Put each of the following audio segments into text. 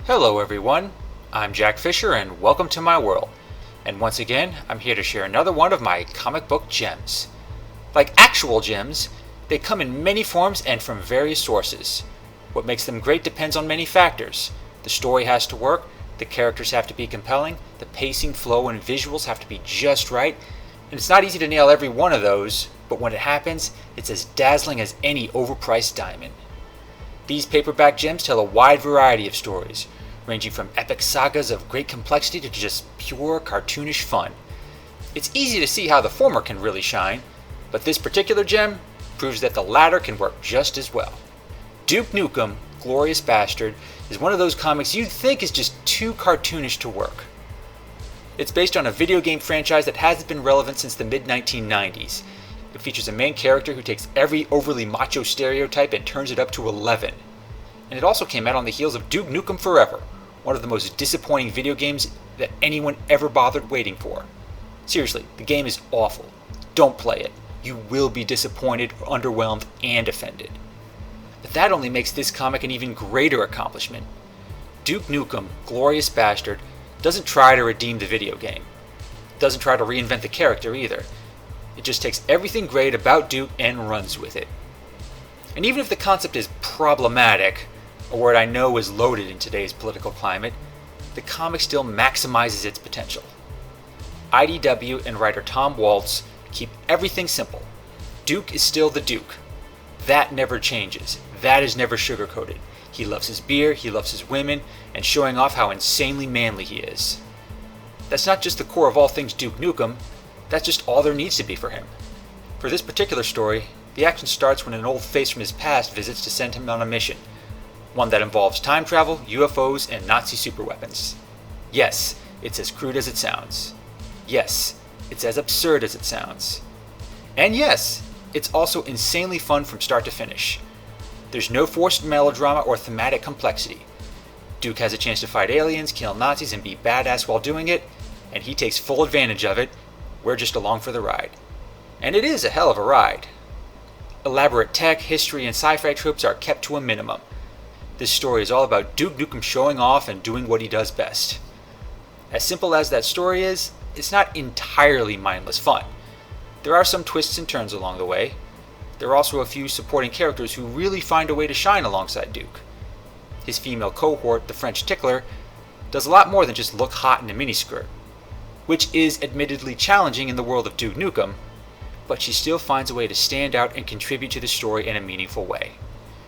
Hello everyone, I'm Jack Fisher and welcome to my world. And once again, I'm here to share another one of my comic book gems. Like actual gems, they come in many forms and from various sources. What makes them great depends on many factors. The story has to work, the characters have to be compelling, the pacing, flow, and visuals have to be just right, and it's not easy to nail every one of those, but when it happens, it's as dazzling as any overpriced diamond. These paperback gems tell a wide variety of stories, ranging from epic sagas of great complexity to just pure cartoonish fun. It's easy to see how the former can really shine, but this particular gem proves that the latter can work just as well. Duke Nukem, Glorious Bastard, is one of those comics you'd think is just too cartoonish to work. It's based on a video game franchise that hasn't been relevant since the mid-1990s. It features a main character who takes every overly macho stereotype and turns it up to 11. And it also came out on the heels of Duke Nukem Forever, one of the most disappointing video games that anyone ever bothered waiting for. Seriously, the game is awful. Don't play it. You will be disappointed, underwhelmed, and offended. But that only makes this comic an even greater accomplishment. Duke Nukem, Glorious Bastard, doesn't try to redeem the video game. It doesn't try to reinvent the character either. It just takes everything great about Duke and runs with it. And even if the concept is problematic, a word I know is loaded in today's political climate, the comic still maximizes its potential. IDW and writer Tom Waltz keep everything simple. Duke is still the Duke. That never changes. That is never sugarcoated. He loves his beer, he loves his women, and showing off how insanely manly he is. That's not just the core of all things Duke Nukem, that's just all there needs to be for him. For this particular story, the action starts when an old face from his past visits to send him on a mission. One that involves time travel, UFOs, and Nazi superweapons. Yes, it's as crude as it sounds. Yes, it's as absurd as it sounds. And yes, it's also insanely fun from start to finish. There's no forced melodrama or thematic complexity. Duke has a chance to fight aliens, kill Nazis, and be badass while doing it, and he takes full advantage of it. We're just along for the ride. And it is a hell of a ride. Elaborate tech, history, and sci-fi tropes are kept to a minimum. This story is all about Duke Nukem showing off and doing what he does best. As simple as that story is, it's not entirely mindless fun. There are some twists and turns along the way. There are also a few supporting characters who really find a way to shine alongside Duke. His female cohort, the French Tickler, does a lot more than just look hot in a miniskirt, which is admittedly challenging in the world of Duke Nukem, but she still finds a way to stand out and contribute to the story in a meaningful way.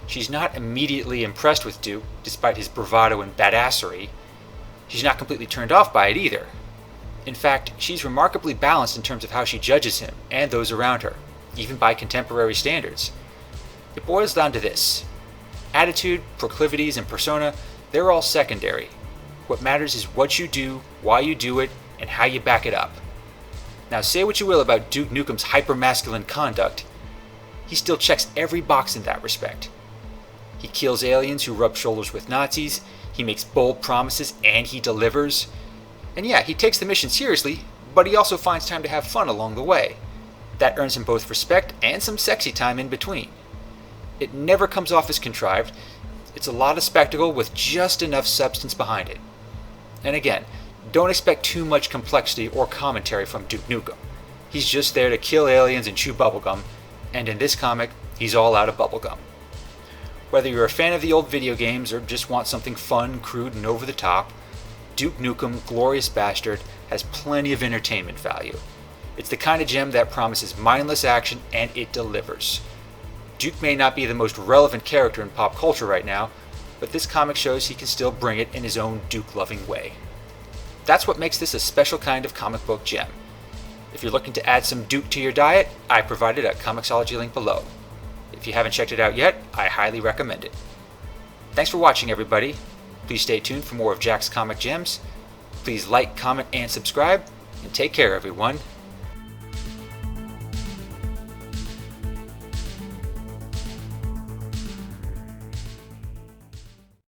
She's not immediately impressed with Duke, despite his bravado and badassery. She's not completely turned off by it either. In fact, she's remarkably balanced in terms of how she judges him and those around her, even by contemporary standards. It boils down to this. Attitude, proclivities, and persona, they're all secondary. What matters is what you do, why you do it, and how you back it up. Now say what you will about Duke Nukem's hyper-masculine conduct, he still checks every box in that respect. He kills aliens who rub shoulders with Nazis, he makes bold promises, and he delivers. And yeah, he takes the mission seriously, but he also finds time to have fun along the way. That earns him both respect and some sexy time in between. It never comes off as contrived. It's a lot of spectacle with just enough substance behind it. And again, don't expect too much complexity or commentary from Duke Nukem. He's just there to kill aliens and chew bubblegum, and in this comic, he's all out of bubblegum. Whether you're a fan of the old video games or just want something fun, crude, and over the top, Duke Nukem, Glorious Bastard has plenty of entertainment value. It's the kind of gem that promises mindless action, and it delivers. Duke may not be the most relevant character in pop culture right now, but this comic shows he can still bring it in his own Duke-loving way. That's what makes this a special kind of comic book gem. If you're looking to add some Duke to your diet, I provided a Comixology link below. If you haven't checked it out yet, I highly recommend it. Thanks for watching, everybody. Please stay tuned for more of Jack's Comic Gems. Please like, comment, and subscribe, and take care, everyone.